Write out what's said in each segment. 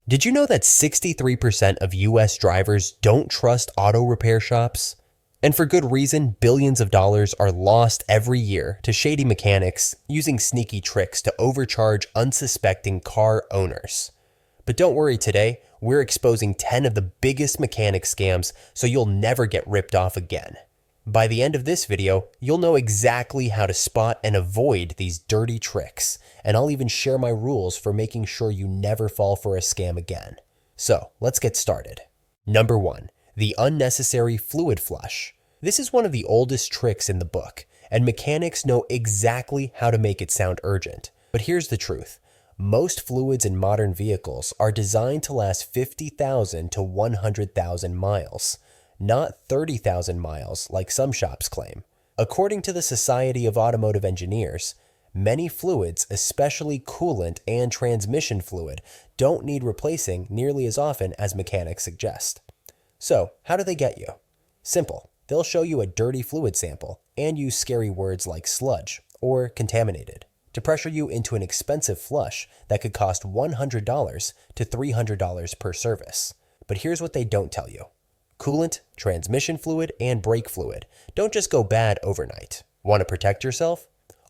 Did you know that 63% of US drivers don't trust auto repair shops? And for good reason, billions of dollars are lost every year to shady mechanics using sneaky tricks to overcharge unsuspecting car owners. But don't worry today, we're exposing 10 of the biggest mechanic scams so you'll never get ripped off again. By the end of this video, you'll know exactly how to spot and avoid these dirty tricks, and I'll even share my rules for making sure you never fall for a scam again. So, let's get started. Number 1. The unnecessary fluid flush. This is one of the oldest tricks in the book, and mechanics know exactly how to make it sound urgent. But here's the truth. Most fluids in modern vehicles are designed to last 50,000 to 100,000 miles. Not 30,000 miles like some shops claim. According to the Society of Automotive Engineers, many fluids, especially coolant and transmission fluid, don't need replacing nearly as often as mechanics suggest. So, how do they get you? Simple. They'll show you a dirty fluid sample and use scary words like sludge or contaminated to pressure you into an expensive flush that could cost $100 to $300 per service. But here's what they don't tell you. Coolant, transmission fluid, and brake fluid don't just go bad overnight. Want to protect yourself?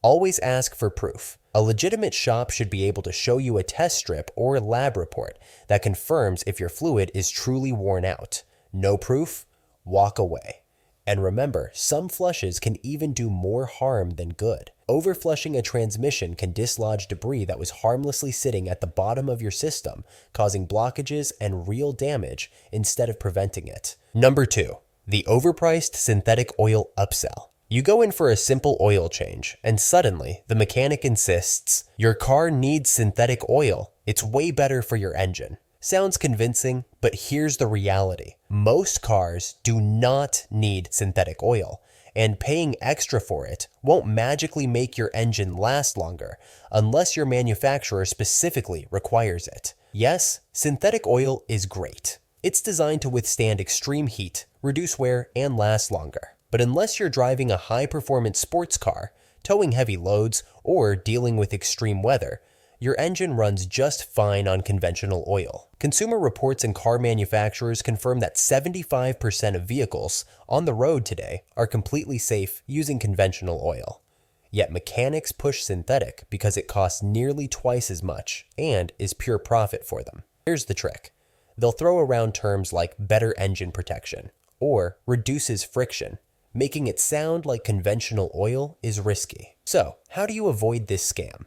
Always ask for proof. A legitimate shop should be able to show you a test strip or lab report that confirms if your fluid is truly worn out. No proof? Walk away. And remember, some flushes can even do more harm than good. Overflushing a transmission can dislodge debris that was harmlessly sitting at the bottom of your system, causing blockages and real damage instead of preventing it. Number 2. The overpriced synthetic oil upsell. You go in for a simple oil change, and suddenly the mechanic insists, "Your car needs synthetic oil. It's way better for your engine." Sounds convincing, but here's the reality. Most cars do not need synthetic oil, and paying extra for it won't magically make your engine last longer unless your manufacturer specifically requires it. Yes, synthetic oil is great. It's designed to withstand extreme heat, reduce wear, and last longer. But unless you're driving a high-performance sports car, towing heavy loads, or dealing with extreme weather, your engine runs just fine on conventional oil. Consumer Reports and car manufacturers confirm that 75% of vehicles on the road today are completely safe using conventional oil. Yet mechanics push synthetic because it costs nearly twice as much and is pure profit for them. Here's the trick. They'll throw around terms like better engine protection or reduces friction, making it sound like conventional oil is risky. So, how do you avoid this scam?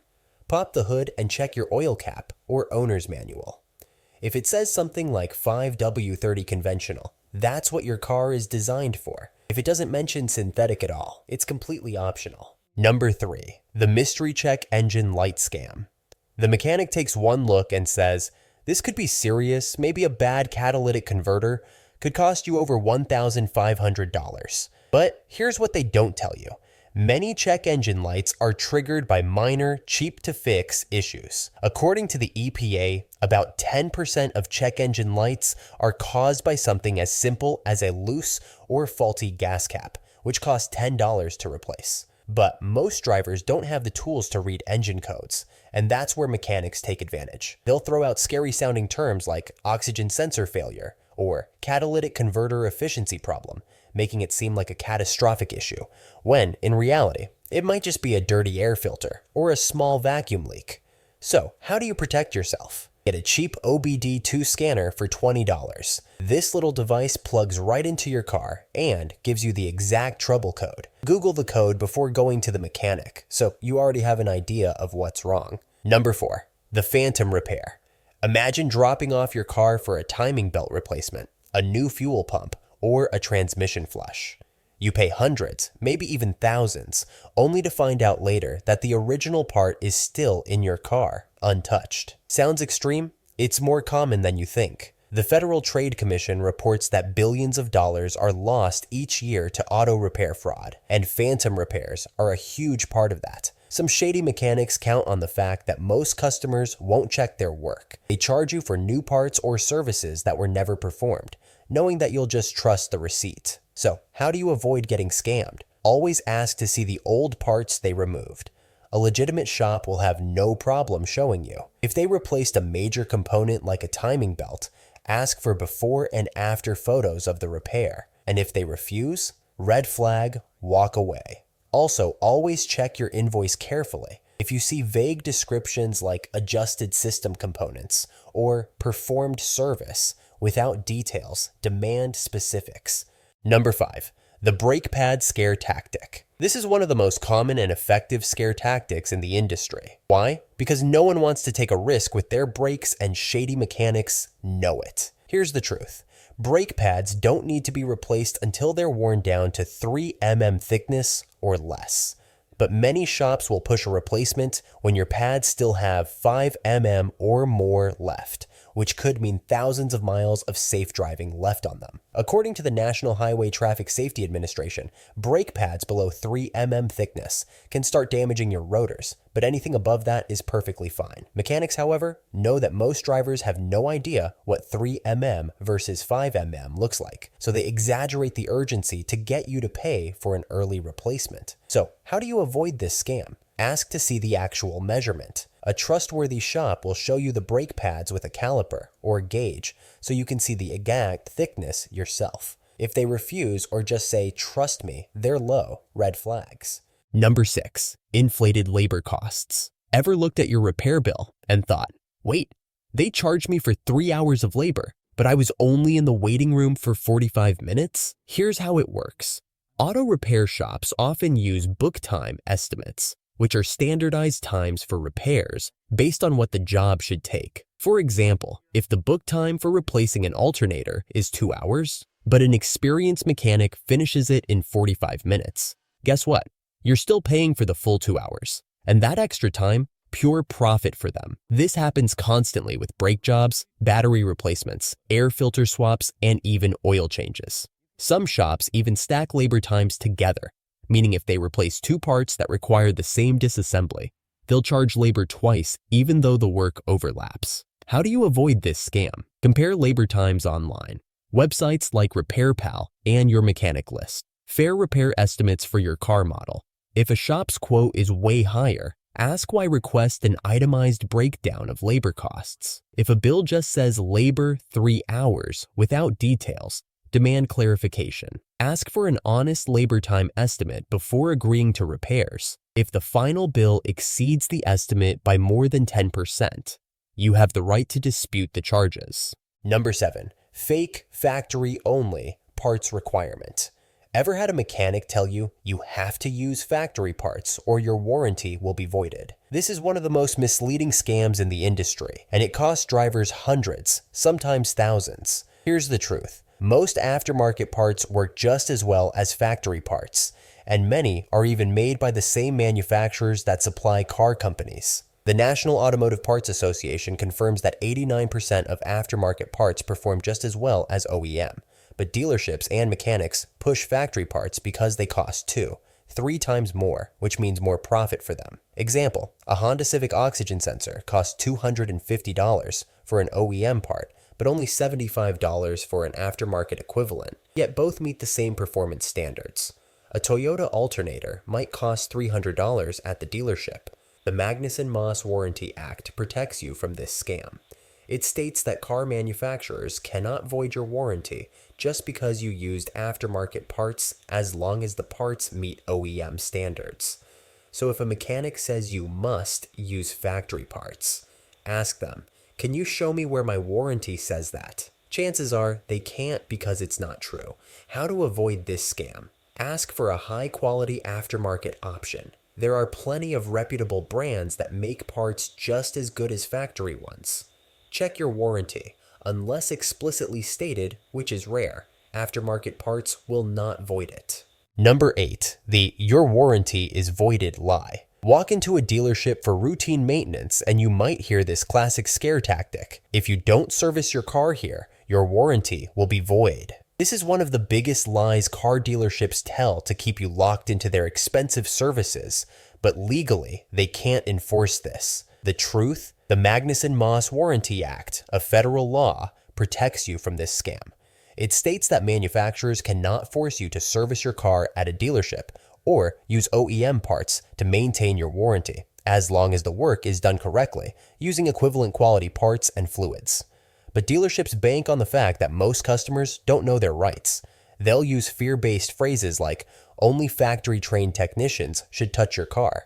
Pop the hood and check your oil cap or owner's manual. If it says something like 5W30 conventional, that's what your car is designed for. If it doesn't mention synthetic at all, it's completely optional. Number 3. The mystery check engine light scam. The mechanic takes one look and says, "This could be serious, maybe a bad catalytic converter, could cost you over $1,500. But here's what they don't tell you. Many check engine lights are triggered by minor, cheap-to-fix issues. According to the EPA, about 10% of check engine lights are caused by something as simple as a loose or faulty gas cap, which costs $10 to replace. But most drivers don't have the tools to read engine codes, and that's where mechanics take advantage. They'll throw out scary-sounding terms like oxygen sensor failure or catalytic converter efficiency problem, making it seem like a catastrophic issue, when, in reality, it might just be a dirty air filter or a small vacuum leak. So, how do you protect yourself? Get a cheap OBD2 scanner for $20. This little device plugs right into your car and gives you the exact trouble code. Google the code before going to the mechanic, so you already have an idea of what's wrong. Number 4. The phantom repair. Imagine dropping off your car for a timing belt replacement, a new fuel pump, or a transmission flush. You pay hundreds, maybe even thousands, only to find out later that the original part is still in your car, untouched. Sounds extreme? It's more common than you think. The Federal Trade Commission reports that billions of dollars are lost each year to auto repair fraud, and phantom repairs are a huge part of that. Some shady mechanics count on the fact that most customers won't check their work. They charge you for new parts or services that were never performed, knowing that you'll just trust the receipt. So, how do you avoid getting scammed? Always ask to see the old parts they removed. a legitimate shop will have no problem showing you. If they replaced a major component like a timing belt, ask for before and after photos of the repair. And if they refuse, red flag, walk away. Also, always check your invoice carefully. If you see vague descriptions like adjusted system components or performed service without details, demand specifics. Number 5. The brake pad scare tactic. This is one of the most common and effective scare tactics in the industry. Why? Because no one wants to take a risk with their brakes and shady mechanics know it. Here's the truth. Brake pads don't need to be replaced until they're worn down to 3 mm thickness or less. But many shops will push a replacement when your pads still have 5 mm or more left, which could mean thousands of miles of safe driving left on them. According to the National Highway Traffic Safety Administration, brake pads below 3 mm thickness can start damaging your rotors, but anything above that is perfectly fine. Mechanics, however, know that most drivers have no idea what 3 mm versus 5 mm looks like, so they exaggerate the urgency to get you to pay for an early replacement. So, how do you avoid this scam? Ask to see the actual measurement. A trustworthy shop will show you the brake pads with a caliper or gauge so you can see the exact thickness yourself. If they refuse or just say, "Trust me, they're low," red flags. Number 6. Inflated labor costs. Ever looked at your repair bill and thought, wait, they charged me for 3 hours of labor, but I was only in the waiting room for 45 minutes? Here's how it works. Auto repair shops often use book time estimates, which are standardized times for repairs based on what the job should take. For example, if the book time for replacing an alternator is 2 hours, but an experienced mechanic finishes it in 45 minutes, guess what? You're still paying for the full 2 hours. And that extra time, pure profit for them. This happens constantly with brake jobs, battery replacements, air filter swaps, and even oil changes. Some shops even stack labor times together, meaning if they replace 2 parts that require the same disassembly, they'll charge labor twice even though the work overlaps. How do you avoid this scam? Compare labor times online. Websites like RepairPal and Your Mechanic List. Fair repair estimates for your car model. If a shop's quote is way higher, ask why. Request an itemized breakdown of labor costs. If a bill just says labor 3 hours without details, demand clarification. Ask for an honest labor time estimate before agreeing to repairs. If the final bill exceeds the estimate by more than 10%, you have the right to dispute the charges. Number 7. Fake factory only parts requirement. Ever had a mechanic tell you you have to use factory parts or your warranty will be voided? This is one of the most misleading scams in the industry, and it costs drivers hundreds, sometimes thousands. Here's the truth. Most aftermarket parts work just as well as factory parts, and many are even made by the same manufacturers that supply car companies. The National Automotive Parts Association confirms that 89% of aftermarket parts perform just as well as OEM, but dealerships and mechanics push factory parts because they cost 2-3 times more, which means more profit for them. Example, a Honda Civic oxygen sensor costs $250 for an OEM part, but only $75 for an aftermarket equivalent, yet both meet the same performance standards. A Toyota alternator might cost $300 at the dealership. The Magnuson-Moss Warranty Act protects you from this scam. It states that car manufacturers cannot void your warranty just because you used aftermarket parts as long as the parts meet OEM standards. So if a mechanic says you must use factory parts, ask them, "Can you show me where my warranty says that?" Chances are they can't because it's not true. How to avoid this scam? Ask for a high-quality aftermarket option. There are plenty of reputable brands that make parts just as good as factory ones. Check your warranty. Unless explicitly stated, which is rare, aftermarket parts will not void it. Number 8. The "your warranty is voided" lie. Walk into a dealership for routine maintenance and you might hear this classic scare tactic. If you don't service your car here, your warranty will be void. This is one of the biggest lies car dealerships tell to keep you locked into their expensive services, but legally, they can't enforce this. The truth? The Magnuson-Moss Warranty Act, a federal law, protects you from this scam. It states that manufacturers cannot force you to service your car at a dealership or use OEM parts to maintain your warranty. as long as the work is done correctly, using equivalent quality parts and fluids. But dealerships bank on the fact that most customers don't know their rights. They'll use fear-based phrases like, only factory-trained technicians should touch your car,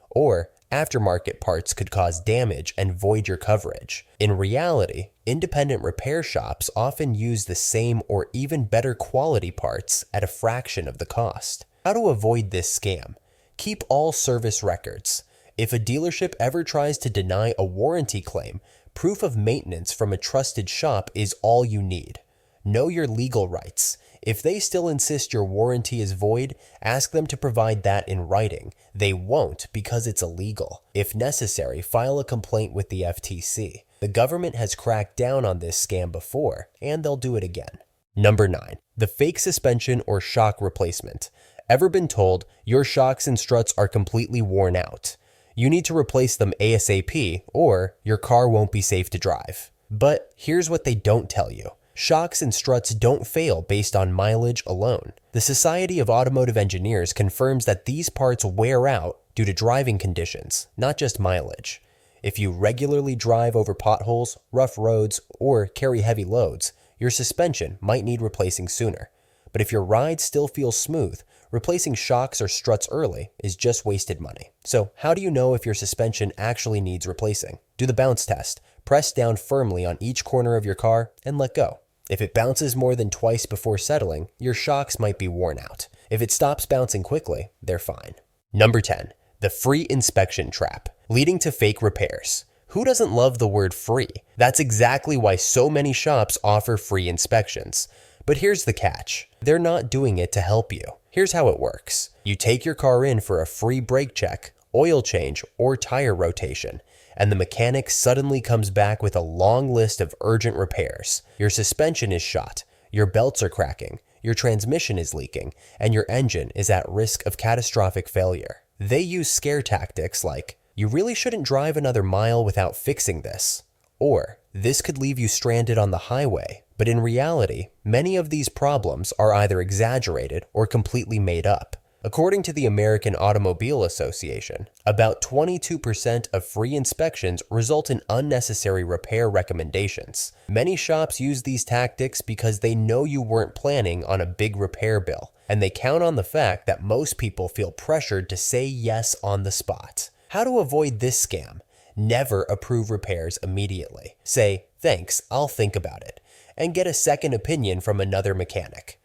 or aftermarket parts could cause damage and void your coverage. In reality, independent repair shops often use the same or even better quality parts at a fraction of the cost. How to avoid this scam? Keep all service records. If a dealership ever tries to deny a warranty claim, proof of maintenance from a trusted shop is all you need. Know your legal rights. If they still insist your warranty is void, ask them to provide that in writing. They won't because it's illegal. If necessary, file a complaint with the FTC. The government has cracked down on this scam before, and they'll do it again. Number 9. The fake suspension or shock replacement. Ever been told your shocks and struts are completely worn out? You need to replace them ASAP, or your car won't be safe to drive. But here's what they don't tell you. Shocks and struts don't fail based on mileage alone. The Society of Automotive Engineers confirms that these parts wear out due to driving conditions, not just mileage. If you regularly drive over potholes, rough roads, or carry heavy loads, your suspension might need replacing sooner. But if your ride still feels smooth, replacing shocks or struts early is just wasted money. So how do you know if your suspension actually needs replacing? Do the bounce test. Press down firmly on each corner of your car and let go. If it bounces more than twice before settling, your shocks might be worn out. If it stops bouncing quickly, they're fine. Number 10. The free inspection trap, leading to fake repairs. Who doesn't love the word free? That's exactly why so many shops offer free inspections. But here's the catch. They're not doing it to help you. Here's how it works. You take your car in for a free brake check, oil change, or tire rotation, and the mechanic suddenly comes back with a long list of urgent repairs. Your suspension is shot, your belts are cracking, your transmission is leaking, and your engine is at risk of catastrophic failure. They use scare tactics like, you really shouldn't drive another mile without fixing this, or this could leave you stranded on the highway. But in reality, many of these problems are either exaggerated or completely made up. According to the American Automobile Association, about 22% of free inspections result in unnecessary repair recommendations. Many shops use these tactics because they know you weren't planning on a big repair bill, and they count on the fact that most people feel pressured to say yes on the spot. How to avoid this scam? Never approve repairs immediately. Say, thanks, I'll think about it, and get a second opinion from another mechanic.